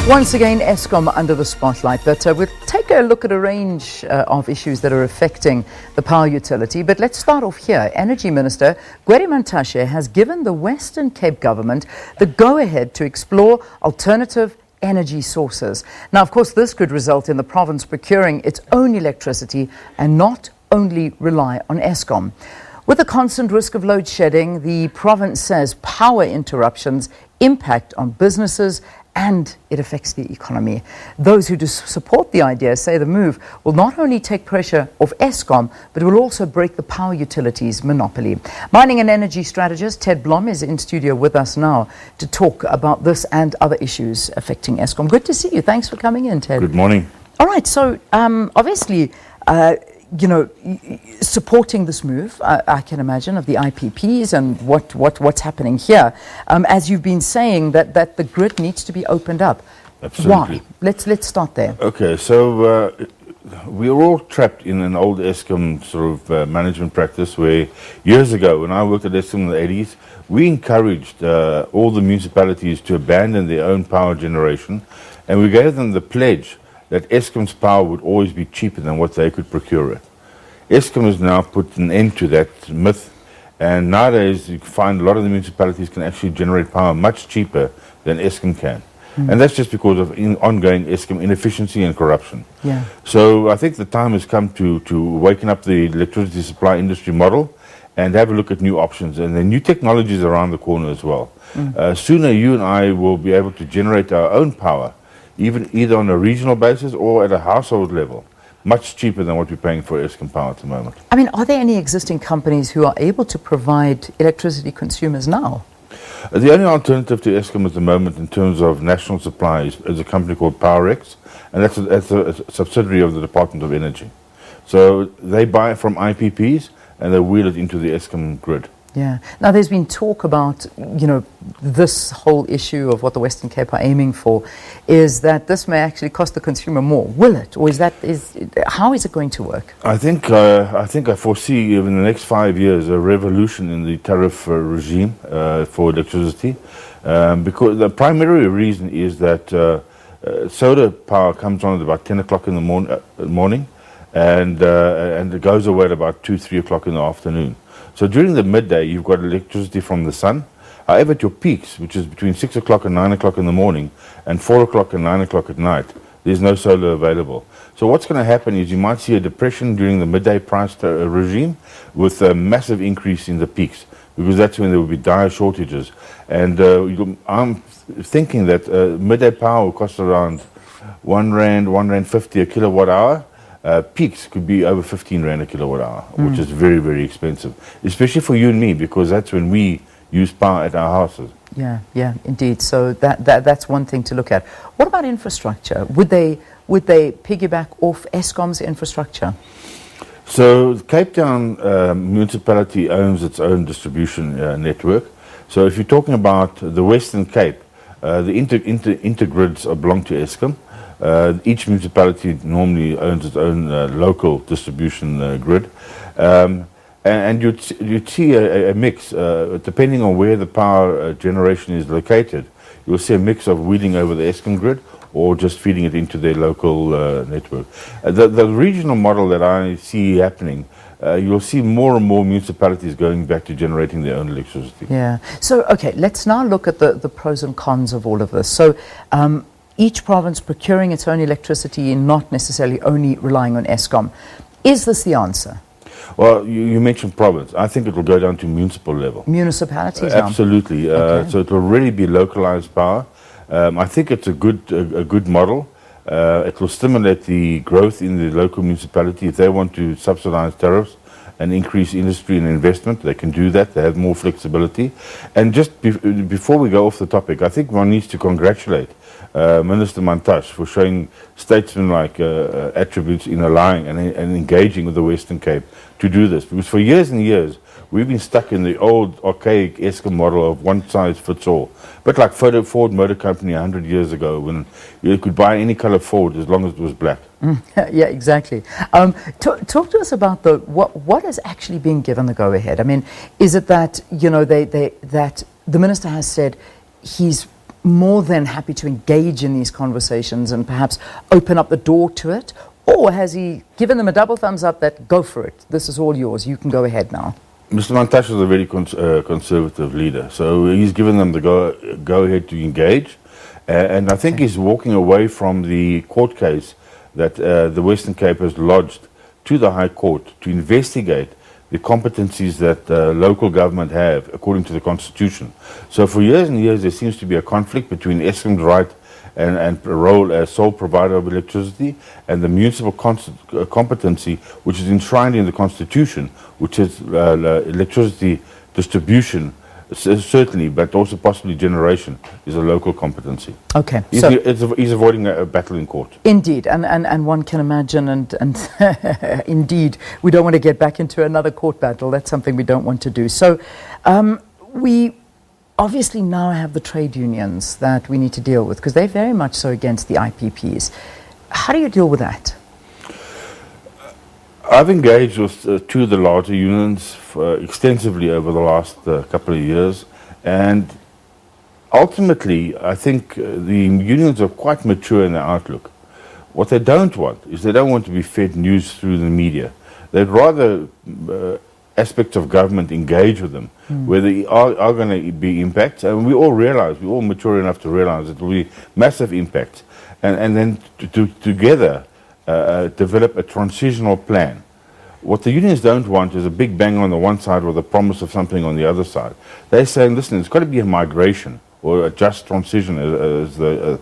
Once again, Eskom under the spotlight, but we'll take a look at a range of issues that are affecting the power utility. But let's start off here. Energy Minister Gwede Mantashe has given the Western Cape government the go-ahead to explore alternative energy sources. Now, of course, this could result in the province procuring its own electricity and not only rely on Eskom. With the constant risk of load shedding, the province says power interruptions impact on businesses and it affects the economy. Those who support the idea say the move will not only take pressure off Eskom, but will also break the power utilities monopoly. Mining and energy strategist Ted Blom is in studio with us now to talk about this and other issues affecting Eskom. Good to see you. Thanks for coming in, Ted. Good morning. All right, so obviously, supporting this move, I can imagine, of the IPPs and what's happening here. As you've been saying, that the grid needs to be opened up. Absolutely. Why? Let's start there. Okay, so we are all trapped in an old Eskom sort of management practice where years ago, when I worked at Eskom in the 80s, we encouraged all the municipalities to abandon their own power generation, and we gave them the pledge that Eskom's power would always be cheaper than what they could procure it. Eskom has now put an end to that myth, and nowadays you find a lot of the municipalities can actually generate power much cheaper than Eskom can. And that's just because of ongoing Eskom inefficiency and corruption. Yeah. So I think the time has come to waken up the electricity supply industry model and have a look at new options, and the new technologies around the corner as well. Sooner you and I will be able to generate our own power, either on a regional basis or at a household level, much cheaper than what we're paying for Eskom power at the moment. I mean, are there any existing companies who are able to provide electricity consumers now? The only alternative to Eskom at the moment in terms of national supply is a company called PowerX, and that's a subsidiary of the Department of Energy. So they buy from IPPs and they wheel it into the Eskom grid. Yeah. Now, there's been talk about, this whole issue of what the Western Cape are aiming for is that this may actually cost the consumer more. Will it? Or how is it going to work? I think I foresee in the next 5 years a revolution in the tariff regime for electricity, because the primary reason is that solar power comes on at about 10 o'clock in the morning and it goes away at about 2-3 o'clock in the afternoon. So during the midday, you've got electricity from the sun. However, at your peaks, which is between 6 o'clock and 9 o'clock in the morning and 4 o'clock and 9 o'clock at night, there's no solar available. So what's going to happen is you might see a depression during the midday price regime with a massive increase in the peaks, because that's when there will be dire shortages. And I'm thinking that midday power will cost around R1.50 a kilowatt hour. Peaks could be over 15 Rand a kilowatt hour, which is very, very expensive, especially for you and me, because that's when we use power at our houses. Yeah, indeed. So that's one thing to look at. What about infrastructure? Would they piggyback off Eskom's infrastructure? So Cape Town municipality owns its own distribution network. So if you're talking about the Western Cape, the intergrids belong to Eskom. Each municipality normally owns its own local distribution grid, and you'd see a mix, depending on where the power generation is located. You'll see a mix of wheeling over the Eskom grid or just feeding it into their local network. The regional model that I see happening, you'll see more and more municipalities going back to generating their own electricity. Yeah. So, okay, let's now look at the pros and cons of all of this. So, each province procuring its own electricity and not necessarily only relying on Eskom. Is this the answer? Well, you mentioned province. I think it will go down to municipal level. Municipalities absolutely. Okay. So it will really be localized power. I think it's a good model. It will stimulate the growth in the local municipality. If they want to subsidize tariffs and increase industry and investment, they can do that. They have more flexibility. And just before we go off the topic, I think one needs to congratulate Minister Mantashe for showing statesmanlike attributes in allowing and engaging with the Western Cape to do this. Because for years and years, we've been stuck in the old archaic Eskom model of one size fits all. But like Ford Motor Company 100 years ago, when you could buy any color Ford as long as it was black. Yeah, exactly. Talk to us about what is actually being given the go-ahead. I mean, is it that, that the minister has said he's more than happy to engage in these conversations and perhaps open up the door to it? Or has he given them a double thumbs up that go for it, this is all yours, you can go ahead now? Mr. Mantashe is a very conservative leader, so he's given them the go ahead to engage, and I think he's walking away from the court case that the Western Cape has lodged to the High Court to investigate the competencies that local government have according to the Constitution. So for years and years there seems to be a conflict between Eskom's right and role as sole provider of electricity and the municipal competency which is enshrined in the Constitution, which is electricity distribution, certainly, but also possibly generation is a local competency. Okay. He's avoiding a battle in court. Indeed, and one can imagine, and indeed, we don't want to get back into another court battle. That's something we don't want to do. So we obviously now have the trade unions that we need to deal with, because they're very much so against the IPPs. How do you deal with that? I've engaged with two of the larger unions extensively over the last couple of years, and ultimately I think the unions are quite mature in their outlook. What they don't want is they don't want to be fed news through the media. They'd rather aspects of government engage with them, where there are going to be impacts, and we all realize, we're all mature enough to realize it will be massive impacts, and then together develop a transitional plan. What the unions don't want is a big bang on the one side with a promise of something on the other side. They're saying, listen, it's got to be a migration, or a just transition, as the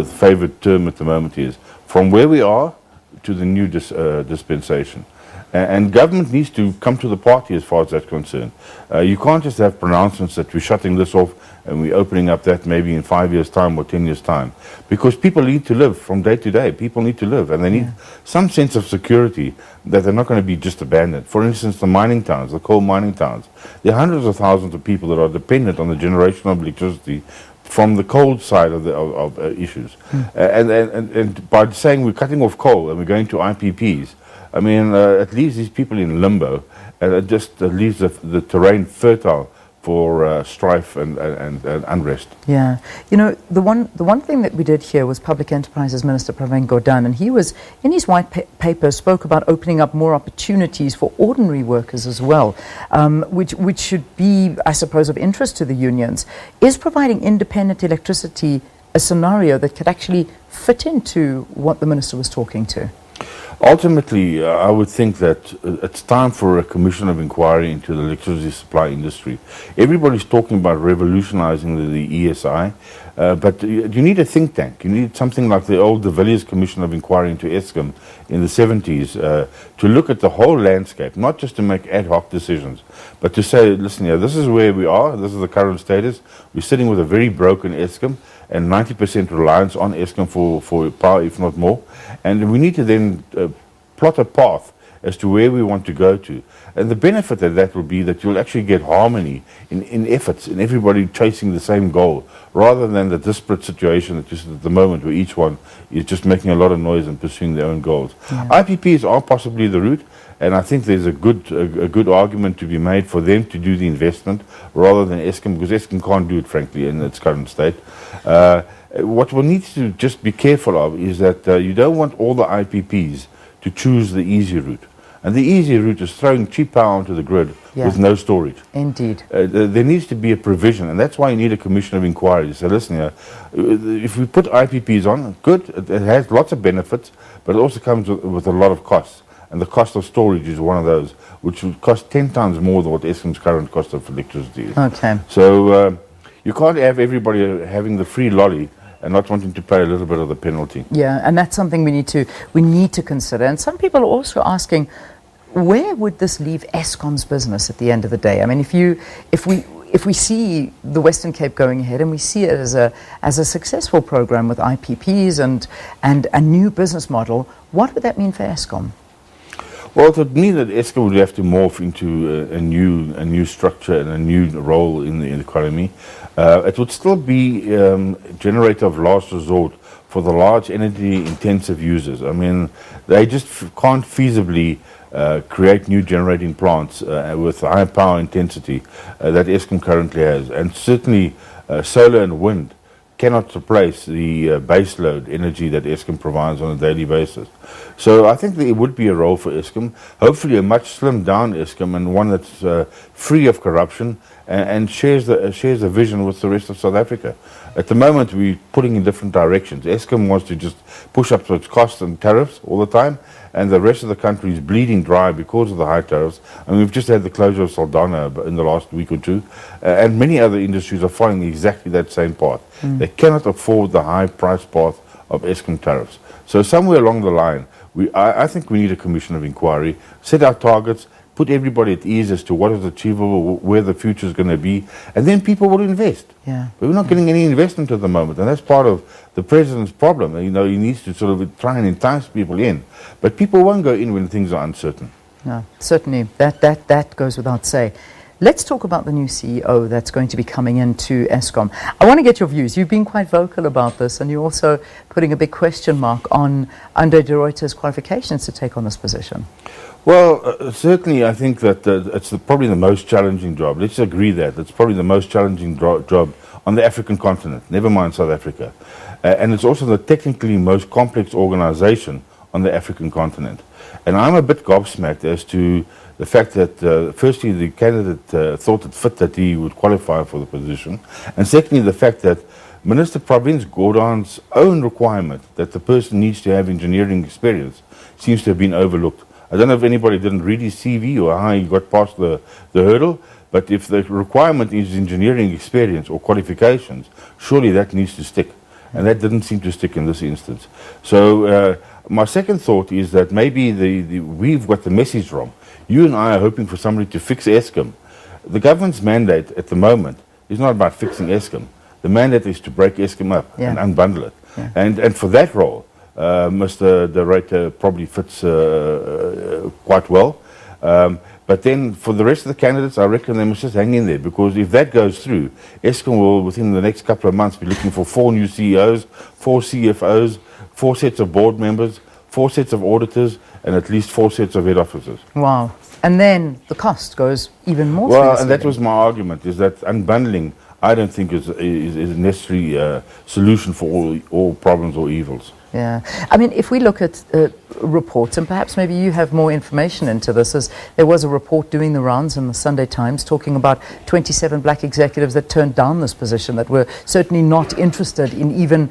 favorite term at the moment is, from where we are to the new dispensation. And government needs to come to the party as far as that's concerned. You can't just have pronouncements that we're shutting this off and we're opening up that maybe in 5 years' time or 10 years' time. Because people need to live from day to day. People need to live, and they need some sense of security that they're not going to be just abandoned. For instance, the mining towns, the coal mining towns. There are hundreds of thousands of people that are dependent on the generation of electricity from the coal side of issues. And by saying we're cutting off coal and we're going to IPPs, I mean, it leaves these people in limbo, and it just leaves the terrain fertile for strife and unrest. Yeah, you know, the one thing that we did here was Public Enterprises Minister Pravin Gordhan, and he was, in his white paper, spoke about opening up more opportunities for ordinary workers as well, which should be, I suppose, of interest to the unions. Is providing independent electricity a scenario that could actually fit into what the minister was talking to? Ultimately, I would think that it's time for a commission of inquiry into the electricity supply industry. Everybody's talking about revolutionizing the ESI, but you need a think tank. You need something like the old De Villiers Commission of Inquiry into Eskom in the 70s to look at the whole landscape, not just to make ad hoc decisions, but to say, listen here, this is where we are, this is the current status. We're sitting with a very broken Eskom and 90% reliance on Eskom for power, if not more. And we need to then plot a path as to where we want to go to. And the benefit of that will be that you'll actually get harmony in efforts, in everybody chasing the same goal, rather than the disparate situation that is at the moment where each one is just making a lot of noise and pursuing their own goals. Yeah. IPPs are possibly the route, and I think there's a good argument to be made for them to do the investment rather than Eskom, because Eskom can't do it, frankly, in its current state. What we need to just be careful of is that you don't want all the IPPs to choose the easy route. And the easy route is throwing cheap power onto the grid with no storage. Indeed. There needs to be a provision, and that's why you need a commission of inquiry. So listen here, if we put IPPs on, good, it has lots of benefits, but it also comes with a lot of costs. And the cost of storage is one of those, which would cost 10 times more than what Eskom's current cost of electricity is. Okay. So you can't have everybody having the free lolly and not wanting to pay a little bit of the penalty. Yeah, and that's something we need to consider. And some people are also asking, where would this leave Eskom's business at the end of the day? I mean, if we see the Western Cape going ahead and we see it as a successful program with IPPs and a new business model, what would that mean for Eskom? Well, it would mean that Eskom would have to morph into a new structure and a new role in the economy. It would still be generator of last resort for the large energy-intensive users. I mean, they just can't feasibly create new generating plants with high power intensity that Eskom currently has. And certainly solar and wind cannot replace the baseload energy that Eskom provides on a daily basis. So I think there would be a role for Eskom, hopefully a much slimmed down Eskom, and one that's free of corruption and shares the vision with the rest of South Africa. At the moment, we're pulling in different directions. Eskom wants to just push up its costs and tariffs all the time, and the rest of the country is bleeding dry because of the high tariffs. And we've just had the closure of Saldanha in the last week or two, and many other industries are following exactly that same path. They cannot afford the high price path of Eskom tariffs. So somewhere along the line, I think we need a commission of inquiry, set our targets, put everybody at ease as to what is achievable, where the future is going to be, and then people will invest. Yeah. But we're not getting any investment at the moment, and that's part of the president's problem. You know, he needs to sort of try and entice people in, but people won't go in when things are uncertain. No, certainly, that goes without saying. Let's talk about the new CEO that's going to be coming into Eskom. I want to get your views. You've been quite vocal about this, and you're also putting a big question mark on Andre de Ruyter's qualifications to take on this position. Well, certainly I think that it's probably the most challenging job. Let's agree that. It's probably the most challenging job on the African continent, never mind South Africa. And it's also the technically most complex organization on the African continent. And I'm a bit gobsmacked as to the fact that, firstly, the candidate thought it fit that he would qualify for the position, and secondly, the fact that Minister Pravin Gordhan's own requirement that the person needs to have engineering experience seems to have been overlooked. I don't know if anybody didn't read his CV or how he got past the hurdle, but if the requirement is engineering experience or qualifications, surely that needs to stick. And that didn't seem to stick in this instance. So my second thought is that maybe we've got the message wrong. You and I are hoping for somebody to fix Eskom. The government's mandate at the moment is not about fixing Eskom. The mandate is to break Eskom up and unbundle it. Yeah. And for that role, Mr. de Ruyter probably fits quite well. But then for the rest of the candidates, I reckon they must just hang in there, because if that goes through, Eskom will, within the next couple of months, be looking for 4 new CEOs, 4 CFOs, 4 sets of board members, 4 sets of auditors, and at least 4 sets of head officers. Wow. And then the cost goes even more. Well, and that was my argument, is that unbundling, I don't think is a necessary solution for all problems or evils. Yeah. I mean, if we look at reports, and perhaps maybe you have more information into this, as there was a report doing the rounds in the Sunday Times talking about 27 black executives that turned down this position, that were certainly not interested in even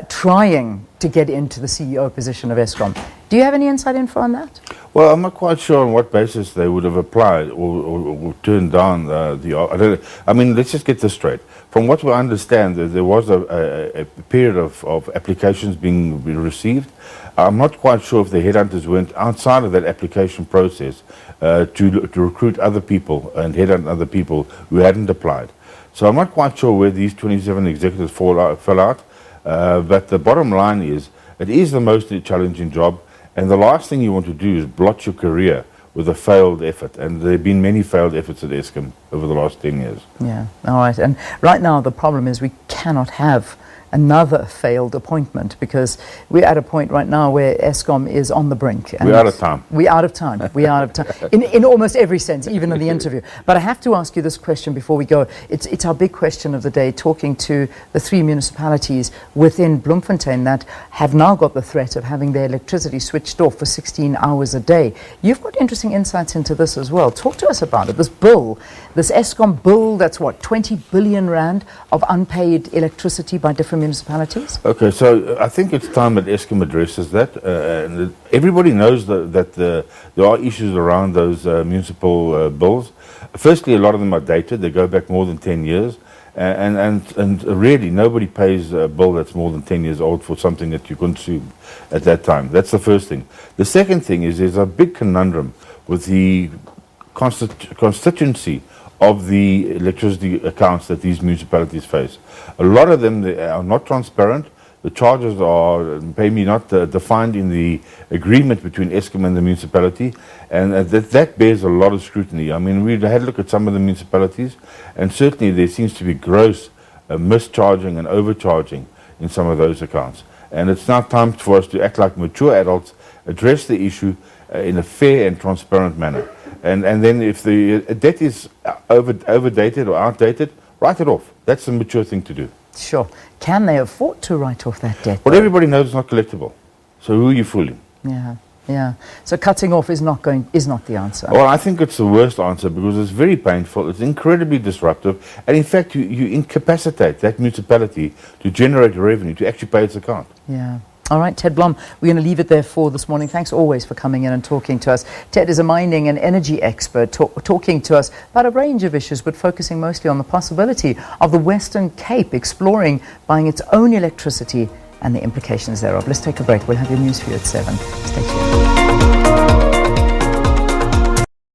trying to get into the CEO position of Eskom. Do you have any inside info on that? Well, I'm not quite sure on what basis they would have applied or turned down I mean, let's just get this straight. From what we understand, there was a period of applications being received. I'm not quite sure if the headhunters went outside of that application process to recruit other people and headhunt other people who hadn't applied. So I'm not quite sure where these 27 executives fell out. But the bottom line is, it is the most challenging job, and the last thing you want to do is blot your career with a failed effort. And there have been many failed efforts at Eskom over the last 10 years. Yeah, all right. And right now the problem is we cannot have another failed appointment, because we're at a point right now where Eskom is on the brink. We're out of time. We're out of time. We're out of time. In almost every sense, even in the interview. But I have to ask you this question before we go. It's our big question of the day, talking to the 3 municipalities within Bloemfontein that have now got the threat of having their electricity switched off for 16 hours a day. You've got interesting insights into this as well. Talk to us about it. This bill, this Eskom bill, that's what, 20 billion rand of unpaid electricity by different municipalities? Okay, so I think it's time that Eskom addresses that. And everybody knows that there are issues around those municipal bills. Firstly, a lot of them are dated. They go back more than 10 years. And really, nobody pays a bill that's more than 10 years old for something that you consumed at that time. That's the first thing. The second thing is there's a big conundrum with the constituency of the electricity accounts that these municipalities face. A lot of them, they are not transparent. The charges are maybe not defined in the agreement between Eskom and the municipality, and that bears a lot of scrutiny. I mean, we had a look at some of the municipalities, and certainly there seems to be gross mischarging and overcharging in some of those accounts. And it's now time for us to act like mature adults, address the issue in a fair and transparent manner. And then if the debt is overdated or outdated, write it off. That's the mature thing to do. Sure. Can they afford to write off that debt? Well, everybody knows it's not collectible. So who are you fooling? Yeah, yeah. So cutting off is not the answer. Well, I think it's the worst answer because it's very painful, it's incredibly disruptive, and in fact you incapacitate that municipality to generate revenue, to actually pay its account. Yeah. All right, Ted Blom, we're going to leave it there for this morning. Thanks always for coming in and talking to us. Ted is a mining and energy expert talking to us about a range of issues, but focusing mostly on the possibility of the Western Cape exploring buying its own electricity and the implications thereof. Let's take a break. We'll have your news for you at 7. Stay tuned.